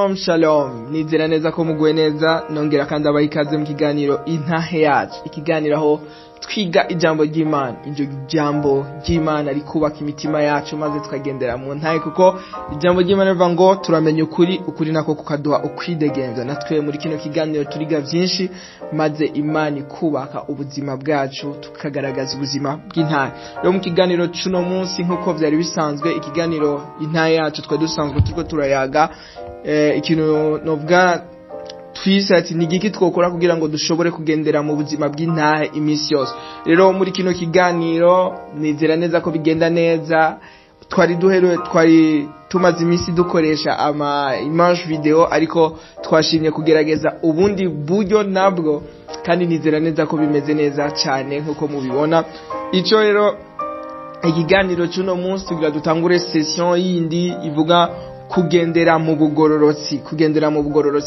Shalom, nizera neza ko muguwe neza, nongera kandi abaha ikaze mu kiganiro intahe yacu, ikiganiro aho twiga ijambo ry'Imana, iryo jambo ry'Imana rikubaka imitima yacu maze tukagendera mu ntahe, kuko ijambo ry'Imana rivuga ngo turamenya ukuri nako kukaduha ukwidegenza. Natwe muri kino kiganiro turiga byinshi maze Imana ikubaka ubuzima bwacu, tukagaragaza ubuzima bw'intahe. Rero mu kiganiro cy'uno munsi nk'uko byari bisanzwe, ikiganiro intahe yacu twa dusanzwe turiko turayaga ikintu novuga twise ati ni giki twokora kugira ngo dushobore kugendera mu buzima bw'intahe iminsi yose. Rero muri kino kiganiro nizera neza ko bigenda neza. Twari tumaze iminsi dukoresha image video, ariko twashimye kugerageza ubundi buryo nabwo, kandi nizera neza ko bimeze neza cyane nkuko mubibona. Ico rero ikiganiro cy'uno munsi tugira dutangure session yindi ivuga kugendera mu bugororotsi.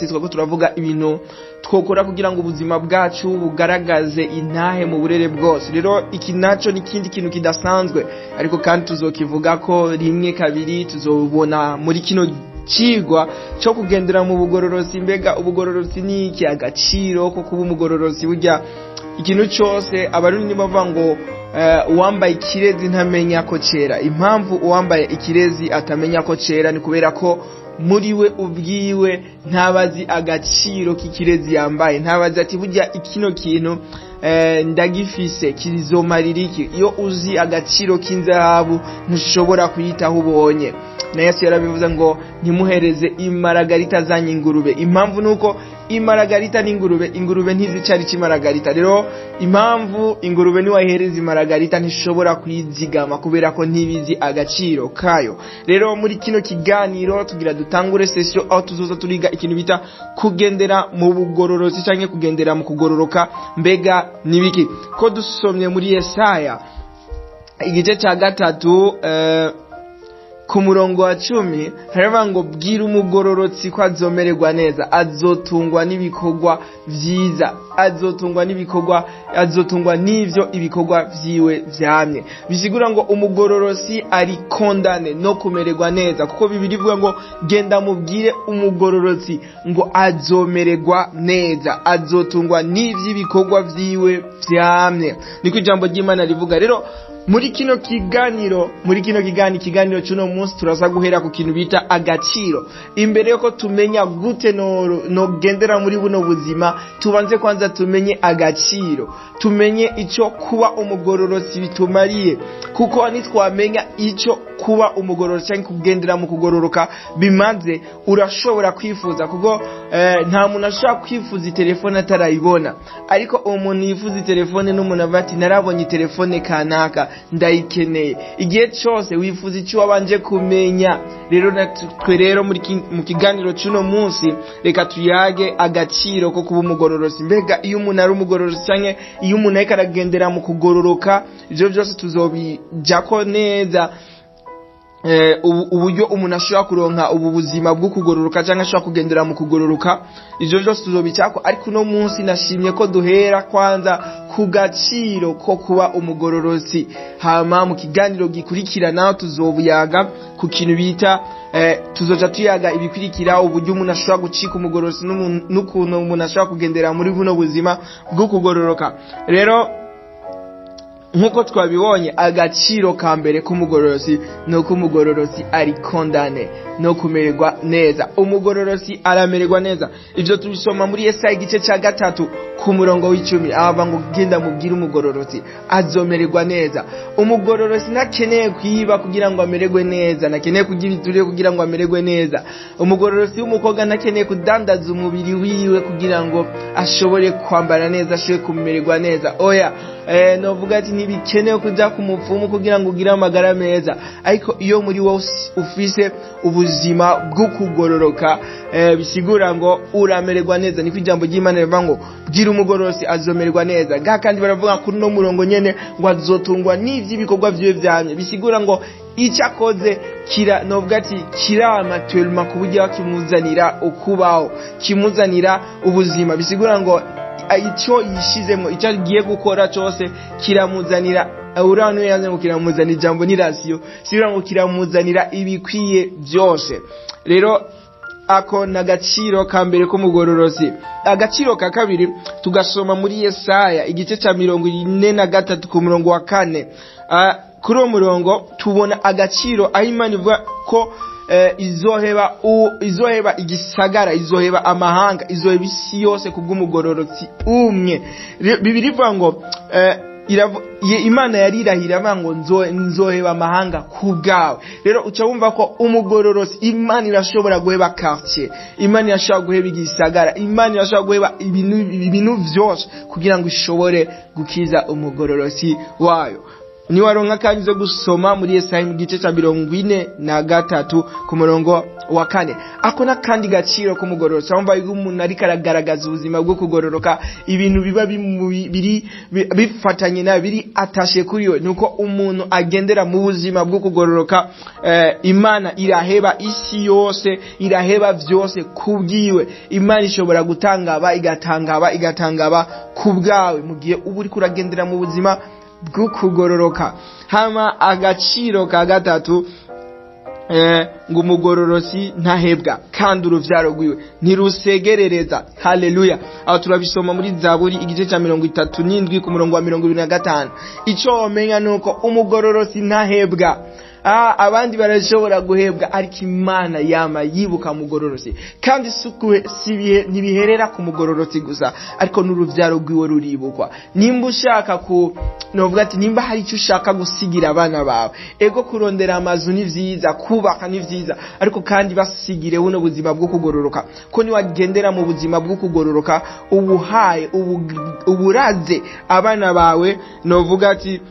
Twako turavuga ibintu twokora kugira ngo ubuzima bwacu bugaragaze intahe mu burere bwose. Rero iki naco ni kindi kintu kidasanzwe, ariko kandi tuzokivuga ko rimwe kabiri, tuzobona muri kino cigwa cyo kugendera mu bugororotsi. Mbega ubugororotsi ni iki? Agaciro ko kuba umugororotsi. Burya ikintu cyose abarundi bavuga ngo uwambaye ikirezi ntamenya ko cera. Impamvu uwambaye ikirezi atamenya ko cera ni kubera ko muri we ubwiwe ntabazi agaciro k'ikirezi yambaye, ntabazi ati burya ikino kintu ndagifise kizomarira iki. Iyo uzi agaciro k'inzahabu ntushobora kuyitaho ubonye. Na Yesu yarabivuze ngo ntimuhereze imaragarita zanyu ingurube. Impamvu nuko imaragarita n'ingurube ntizicari c'imaragarita. Rero impamvu ingurube ni wahereza imaragarita ntishobora kuyizigama kubera ko ntibizi agaciro kayo. Rero muri kino kiganiro tugira dutangure session aho tuzoza turiga ikintu bita kugendera mu bugororotsi canke kugendera mu kugororoka. Mbega nibiki? Ko dusomye muri Yesaya igice ca 3 ku murongo wa 10 haravuga ngo bwira umugororotsi ko azomererwa neza, azotungwa n'ibikorwa vyiza, azotungwa n'ivyo ibikorwa vyiwe vyamye. Bisigura ngo umugororotsi ari kondane no kumererwa neza, kuko Bibiri ivuga ngo genda mubwire umugororotsi ngo azomererwa neza, azotungwa n'ivyo ibikorwa vyiwe vyamye. Niko ijambo ry'Imana rivuga. Rero muri kino kiganiro cy'uno munsi turaza guhera ku kintu bita agaciro. Imbere yuko tumenya gute no gendera muri buno buzima, tubanze kwanza tumenye agaciro, tumenye ico kuba umugororotsi bitumariye, kuko nitwamenya ico kuba umugororotsi cyangwa kugendera mu kugororoka bimaze, urashobora kwifuza, kuko nta muntu ashaka kwifuza telefone atarayibona. Ariko umuntu yifuza telefone n'umuntu avati narabonye telefone kanaka ndayikeneye. Igihe cyose wifuza icyo wabanje kumenya. Rero natwe rero mu kiganiro cy'uno munsi reka tuyage agaciro ko kuba umugororotsi. Mbega iyo umuntu ari umugororotsi cyangwa iyo umuntu ariko aragendera mu kugororoka, ivyo byose tuzobijako neza. Uburyo umuntu ashobora kuronka ubu buzima bwo kugororoka cyangwa ashobora kugendera mu kugororoka, ivyo byose tuzobicako. Ariko no munsi nashimye ko duhera kwanza ku gaciro ko kuba umugororotsi. Hama mu kiganiro gikurikirana tuzobuyaga ku kintu bita tuzoja tuyaga ibikurikira, uburyo umuntu ashobora gucika umugororotsi n'ukuntu umuntu ashobora kugendera muri buno buzima bwo kugororoka. Rero nkuko twabibonye, agaciro ka mbere k'umugororotsi nuko umugororotsi ari kondane no kumererwa neza. Umugororotsi aramererwa neza. Ivyo tubisoma muri Yesaya igice ca 3 ku murongo w'10, aba ngo genda mubwire umugororotsi azomererwa neza. Umugororotsi nakeneye kwiba kugira ngo amererwe neza, nakeneye kugira iturire kugira ngo amererwe neza. Umugororotsi w'umukobwa nakeneye kudandaza umubiri wiwe kugira ngo ashobore kwambara neza, ashobore kumererwa neza. Oya, novuga ati ntibikenewe kuja ku mupfumu kugira ngo ugire amagara meza. Ariko iyo muri wowe ufise ubuzima bwo kugororoka, bisigura ngo uramererwa neza. Niko ijambo ry'Imana rivuga ngo bwira umugororotsi azomererwa neza. Kandi baravuga kuri no murongo nyene ngo azotungwa n'ivy'ibikorwa vyiwe vyamye. Bisigura ngo icyakoze novuga ati kiramaturma ku buryo kimuzanira ukubaho, kimuzanira ubuzima. Bisigura ngo icyo yishizemo, icyo agiye gukora cyose kiramuzanira urano yanze ngo kiramuzanira ijambo ni ratio, sibira ngo kiramuzanira ibikwiye byose. Rero ako n'agaciro ka mbere k'umugororosi. Agaciro ka kabiri tugasoma muri Yesaya igice ca 43 ku murongo wa 4. Kuri uwo murongo tubona agaciro aho Imana ivuga ko izoheba igisagara, izoheba amahanga, izoheba isi yose kubw'umugororotsi umwe. Bibiri ivuga ngo Imana yarirahira ngo nzoheba amahanga kubwawe. Rero uca wumva ko umugororosi Imana irashobora guheba quartier, Imana irashobora guheba igisagara, Imana irashobora guheba ibintu vyose kugira ngo ishobore gukiza umugororosi wayo. Ni waronka kandi zo gusoma muri Yesaya mu gice ca 43 ku murongo wa 4. Ako nakandi gaciro ko mugororoka, umva yuko umuntu ari karagaragaza ubuzima bwo kugororoka, ibintu biba biri bifatanye na biri atashe kuri we, nuko umuntu agendera mu buzima bwo kugororoka. Imana iraheba isi yose, iraheba vyose kubwiwe. Imana ishobora gutangaba igatangaba kubwawe mu gihe ubu uri kuragendera mu buzima bwo kugororoka. Hama agaciro ka gatatu ngo umugororosi ntahebwa kandi uruvyaro rwiwe ntirusegerereza. Haleluya. Aho turabisoma muri Zaburi igice ca 37 ku murongo wa 25. Ico womenya nuko umugororosi ntahebwa. Abandi barashobora guhebwa ariko Imana yama yibuka mugororosi, kandi ntibiherera ku mugororosi gusa ariko n'uruvyaro rwiwe ruribukwa. Nimba ushaka novuga ati nimba hari icyo ushaka gusigira abana bawe, ego kurondera amazu ni vyiza, kubaka ni vyiza, ariko kandi basigire buno buzima bwo kugororoka. Ko ni wagendera mu buzima bwo kugororoka ubuhaye uburaze abana bawe, novuga ati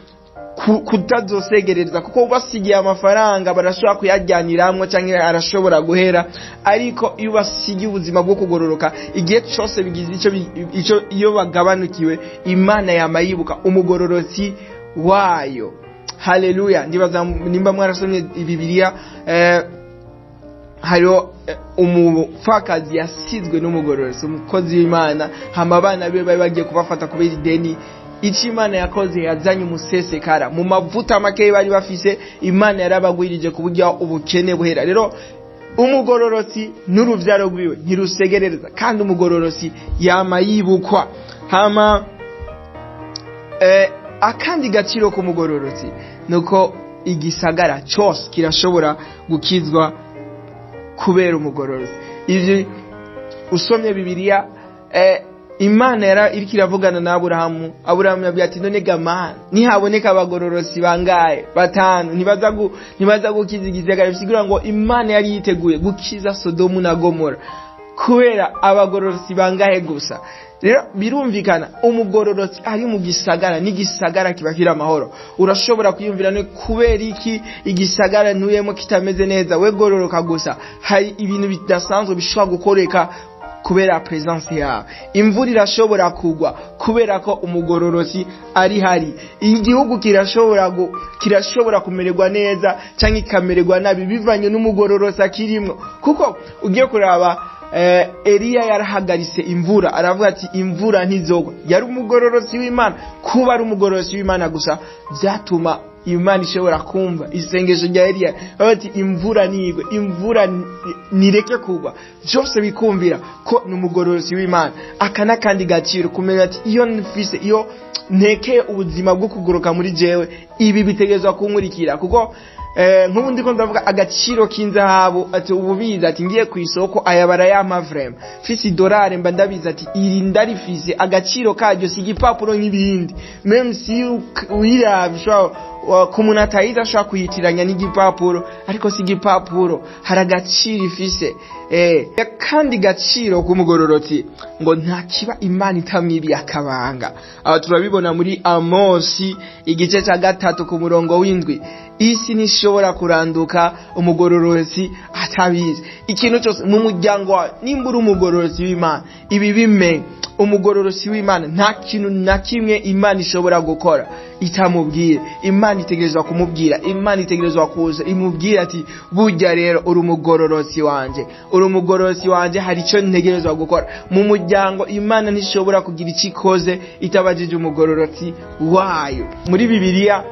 kutazosegereza, kuko basigiye amafaranga barashobora kuyajyaniramwe canke arashobora guhera. Ariko iyo basigiye ubuzima bwo kugororoka, igihe cyose bigize ico iyo bagabanukiwe, Imana yamayibuka umugororosi wayo. Haleluya. Ndibaza nimba mwarasomye Bibiliya, hariho umupfakazi yasizwe n'umugororosi, umukozi w'Imana, hama abana be bari bagiye kubafata kubera ideni. Ichi Imana yakoze, yazanye umusesekara mu mavuta make bari bafise. Imana yarabagwirije kuburyo ubukene buhera. Rero umugororosi n'uruvyaro rwiwe ntirusegerereza kandi umugororosi yama yibukwa. Hama akandi gaciro ku mugororosi nuko igisagara cyose kirashobora gukizwa kubera umugororosi. Ivyo usomye Bibiliya, Imana iriko iravugana na Aburahamu. Aburahamu yabwiye ati none gamana nihaboneka abagororosi bangaye 5 ntibaza gukiza igisagara. Bisigura ngo Imana yari yiteguye gukiza Sodomu na Gomora kubera abagororosi bangahe gusa. Rero birumvikana umugororosi ari mu gisagara, n'igisagara kiba kiri amahoro. Urashobora kwiyumvira ne kubera iki igisagara ntuyemo kitameze neza, we gororoka gusa. Hari ibintu bidasanzwe bishobora gukoreka kubera presence yawe. Imvura irashobora kugwa kubera ko umugororosi ari hari. Igihugu kirashobora kumererwa neza canke ikamererwa nabi bivanye n'umugororosi akirimwo. Kuko ugiye kuraba Eliya yarahagaritse imvura, aravuga ati imvura ntizogwa. Yari umugororosi w'Imana. Kuba ari umugororosi w'Imana gusa byatuma Imana ishobora kumva isengesho rya Eliya, ati imvura nigwe, imvura nireke kugwa. Byose bikumvira ko n'umugororosi w'Imana. Akana kandi gaciro kumenya ati iyo nfise, iyo nteke ubuzima bwo kugoroka muri jewe, ibi bitegezwa kunkurikira. Kuko nk'ubundi ko ndavuga agaciro k'inzahabu, ati ububiza ati ngiye ku isoko ayabara ya mavrem fisi dollar mba ndabiza ati iri ndarifise agaciro kajyo sigipapuro nk'ibindi. Même si uyiravishwa kumuna tayiza shaka kuyitiranya n'igipapuro, ariko sigipapuro haragaciro ifise. Kandi gaciro k'umugororotsi ngo nta kiba Imana itamwibi akabanga. Aba turabibona muri Amosi igice ca 3 ku murongo w'indwi. Isi nishobora kuranduka umugororotsi atabizi. Ikintu cyose mu muryango nimbura umugororotsi w'Imana, ibi bime umugororosi w'Imana nta kintu na kimwe Imana ishobora gukora itamubwiye. Imana itegerezwa kumubwira, Imana itegerezwa kuza imubwira ati burya rero uri umugororosi wanje, uri umugororosi wanje, hari icyo ntegerezwa gukora. Mu muryango Imana ntishobora kugira icyo ikoze itabajije umugororosi wayo. Muri Bibiliya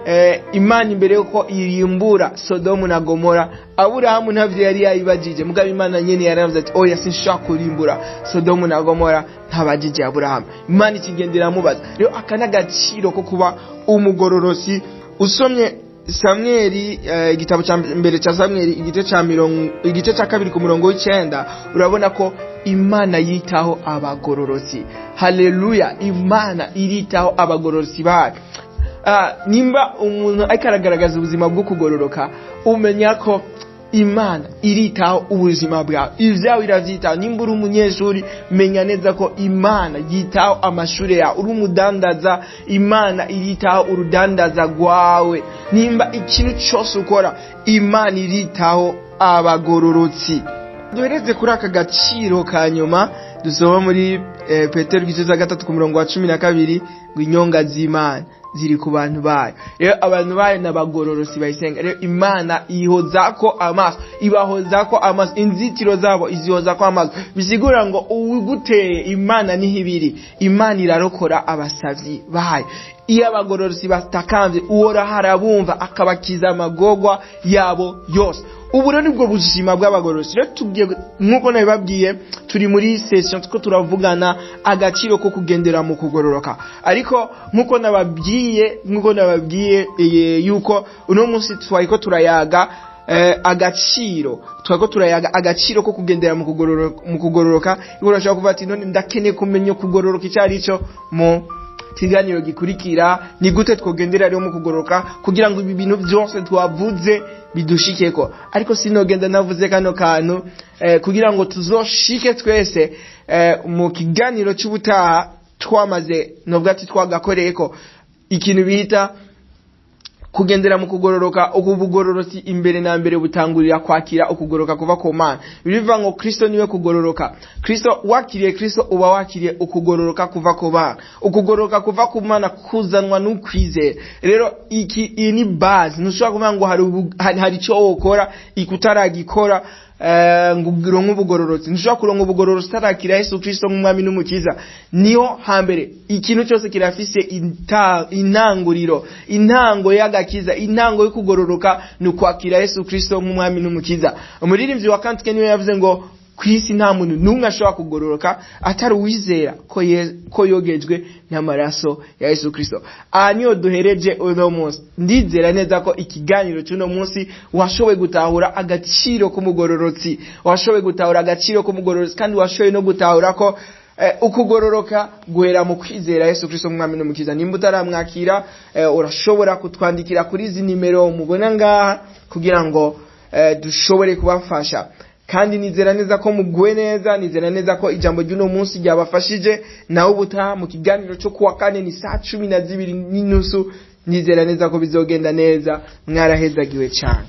Imana imbere yuko irimbura Sodomu na Gomora, Aburahamu ntavyo yari yayibajije, mugabo Imana nyene yaravuze ati oya sinshaka kurimbura Sodomu na Gomora ntabajije Aburahamu. Imana ikigendera mubaza. Rero akanagaciro ko kuba umugororosi. Usomye Samweli igitabo cya mbere cya Samweli igice cya 2 ku murongo w'9 urabona ko Imana yitaho abagororosi. Haleluya, Imana iritaho abagororosi bayo. Nimba umuntu akaragaragaza ubuzima bwo kugororoka, umenya ko Imana iritaho ubuzima bwawe, ivyawe iravyitaho. Nimba uri umunyeshuri, menya neza ko Imana yitaho amashure yawe. Uri umudandaza, Imana iritaho urudandaza rwawe. Nimba ikintu cyose ukora, Imana iritaho abagororotsi. Duhereze kuri aka gaciro ka nyuma dusoma muri Petero igice cya 3 ku murongo wa 12 ngo inyonga z'Imana ziri ku bantu bayo. Rero abantu bayo n'abagororosi bayisenga. Rero Imana ihozako amaso, ibahozako amaso, inzitiro zabo izihozako amaso. Bisigura ngo uwuguteye Imana nihibiri, Imana irarokora abasavyi bayo. Iyo abagororosi batakanze, uwora harabumva akabakiza amagogwa yabo yose. Ubu rero nibwo buzima bw'abagororosi. Rero tugiye nkuko nabibabwiye, turi muri session tuko turavugana agaciro ko kugendera mu kugororoka. Ariko nkuko nababwiye yuko uno munsi twayiko turayaga agaciro ko kugendera mu kugororoka. Urashaka kuvuga ati none ndakeneye kumenya kugororoka icyari cyo mu kiganiro gikurikira. Ni gute twogendera rero mu kugororoka kugira ngo ibi bintu byose twavuze bidushikeko. Ariko sinogenda navuze kano kantu kugira ngo tuzoshike twese mu kiganiro cy'ubutaha twamaze nobwa ati twagakoreyeko ikintu bita kugendera mu kugororoka. Ubugororosi imbere na mbere butangurira kwakira ukugororoka kuva ku Mana. Bivuga ngo Kristo niwe kugororoka. Kristo wakiriye Kristo uba wakiriye ukugororoka kuva ku Mana. Ukugororoka kuva ku Mana kuzanwa n'ukwizera. Rero iyi ni base. Ntushobora kuvuga ngo hari icyo wokora ikutaragikora ngo uronke ubugororotsi. Ntushobora kuronka ubugororotsi utarakira Yesu Kristo nk'umwami n'umukiza. Niyo hambere ikintu cyose kirafise intanguriro, intango y'agakiza, intango yo kugororoka ni kwakira Yesu Kristo nk'umwami n'umukiza. Umuririmbyi wa Kantike niwe yavuze ngo kwisi nta muntu numwe ashobora kugororoka atari uwizera ko yogejwe n'amaraso ya Yesu Kristo. Niyo duhereje uno munsi. Ndizera neza ko ikiganiro cy'uno munsi washoboye gutahura agaciro k'umugororotsi, washoboye gutahura agaciro k'umugororotsi, kandi washoboye no gutahura ko ukugororoka guhera mu kwizera Yesu Kristo mwami n'umukiza. Nimba utaramwakira urashobora kutwandikira kuri izi nimero mubona ngaha kugira ngo dushobore kubafasha. Kandi nizera neza ko muguwe neza, nizera neza ko ijambo ry'uno munsi ryabafashije. Naho ubutaha mu kiganiro cyo kuwa kane ni saa 12:30 nizera neza ko bizogenda neza. Mwarahezagiwe cyane.